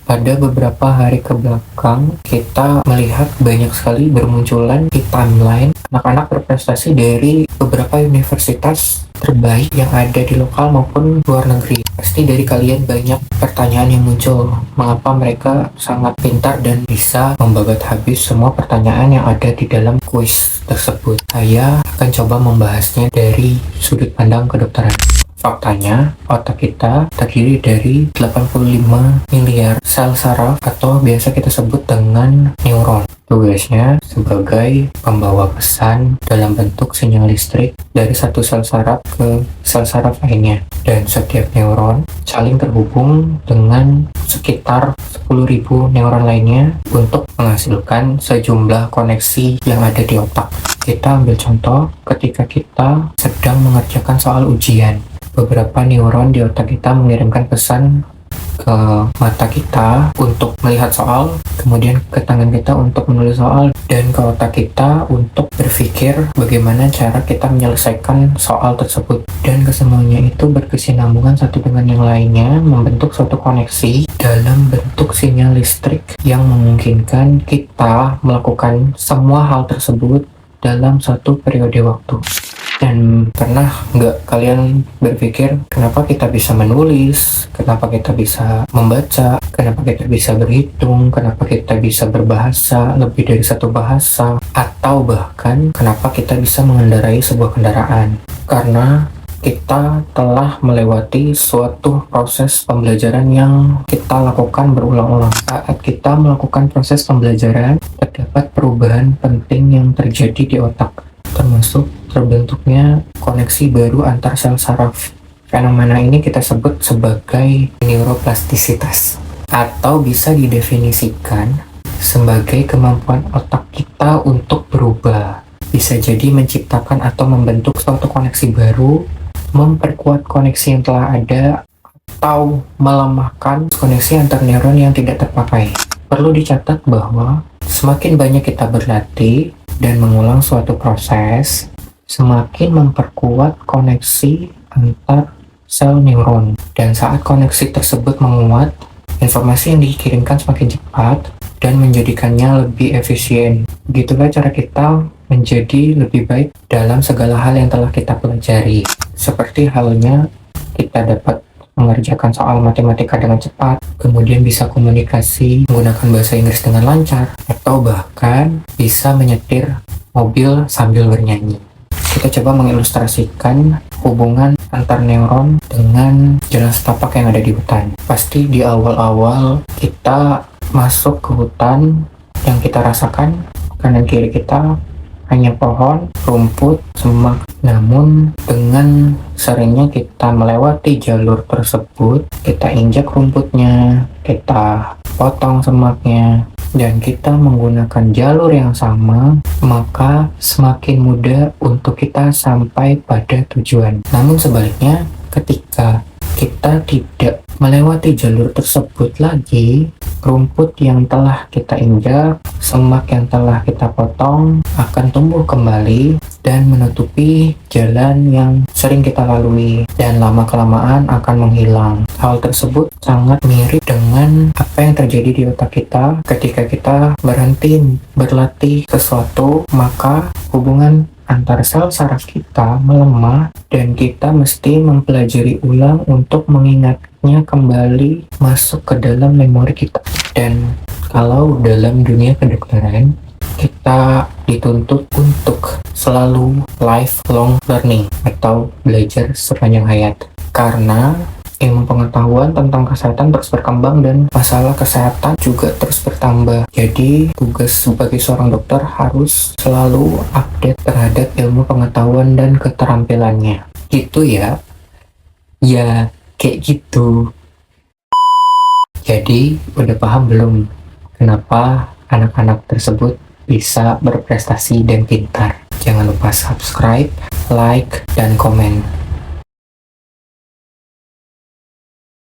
Pada beberapa hari ke belakang, kita melihat banyak sekali bermunculan di timeline anak-anak berprestasi dari beberapa universitas terbaik yang ada di lokal maupun luar negeri. Pasti dari kalian banyak pertanyaan yang muncul, mengapa mereka sangat pintar dan bisa membabat habis semua pertanyaan yang ada di dalam kuis tersebut. Saya akan coba membahasnya dari sudut pandang kedokteran. Faktanya, otak kita terdiri dari 85 miliar sel saraf atau biasa kita sebut dengan neuron. Tugasnya sebagai pembawa pesan dalam bentuk sinyal listrik dari satu sel saraf ke sel saraf lainnya. Dan setiap neuron saling terhubung dengan sekitar 10.000 neuron lainnya untuk menghasilkan sejumlah koneksi yang ada di otak. Kita ambil contoh ketika kita sedang mengerjakan soal ujian. Beberapa neuron di otak kita mengirimkan pesan ke mata kita untuk melihat soal, kemudian ke tangan kita untuk menulis soal, dan ke otak kita untuk berpikir bagaimana cara kita menyelesaikan soal tersebut. Dan kesemuanya itu berkesinambungan satu dengan yang lainnya, membentuk suatu koneksi dalam bentuk sinyal listrik yang memungkinkan kita melakukan semua hal tersebut dalam satu periode waktu. Dan pernah nggak kalian berpikir kenapa kita bisa menulis, kenapa kita bisa membaca, kenapa kita bisa berhitung, kenapa kita bisa berbahasa lebih dari satu bahasa, atau bahkan kenapa kita bisa mengendarai sebuah kendaraan? Karena kita telah melewati suatu proses pembelajaran yang kita lakukan berulang-ulang. Saat kita melakukan proses pembelajaran, terdapat perubahan penting yang terjadi di otak, termasuk terbentuknya koneksi baru antar sel saraf. Fenomena ini kita sebut sebagai neuroplastisitas, atau bisa didefinisikan sebagai kemampuan otak kita untuk berubah. Bisa jadi menciptakan atau membentuk suatu koneksi baru, memperkuat koneksi yang telah ada, atau melemahkan koneksi antar neuron yang tidak terpakai. Perlu dicatat bahwa semakin banyak kita berlatih dan mengulang suatu proses, semakin memperkuat koneksi antar sel neuron. Dan saat koneksi tersebut menguat, informasi yang dikirimkan semakin cepat dan menjadikannya lebih efisien. Begitulah cara kita menjadi lebih baik dalam segala hal yang telah kita pelajari. Seperti halnya kita dapat mengerjakan soal matematika dengan cepat, kemudian bisa komunikasi menggunakan bahasa Inggris dengan lancar, atau bahkan bisa menyetir mobil sambil bernyanyi. Kita coba mengilustrasikan hubungan antar neuron dengan jalan setapak yang ada di hutan. Pasti di awal-awal kita masuk ke hutan, yang kita rasakan kanan kiri kita hanya pohon, rumput, semak. Namun dengan seringnya kita melewati jalur tersebut, kita injak rumputnya, kita potong semaknya, dan kita menggunakan jalur yang sama, maka semakin mudah untuk kita sampai pada tujuan. Namun sebaliknya, ketika kita tidak melewati jalur tersebut lagi, rumput yang telah kita injak, semak yang telah kita potong akan tumbuh kembali dan menutupi jalan yang sering kita lalui, dan lama-kelamaan akan menghilang. Hal tersebut sangat mirip dengan apa yang terjadi di otak kita ketika kita berhenti berlatih sesuatu, maka hubungan antar sel saraf kita melemah dan kita mesti mempelajari ulang untuk mengingatnya kembali masuk ke dalam memori kita. Dan kalau dalam dunia kedokteran, kita dituntut untuk selalu lifelong learning atau belajar sepanjang hayat, karena ilmu pengetahuan tentang kesehatan terus berkembang dan masalah kesehatan juga terus bertambah. Jadi tugas sebagai seorang dokter harus selalu update terhadap ilmu pengetahuan dan keterampilannya. Gitu ya. Ya kayak gitu. Jadi udah paham belum kenapa anak-anak tersebut bisa berprestasi dan pintar? Jangan lupa subscribe, like, dan komen.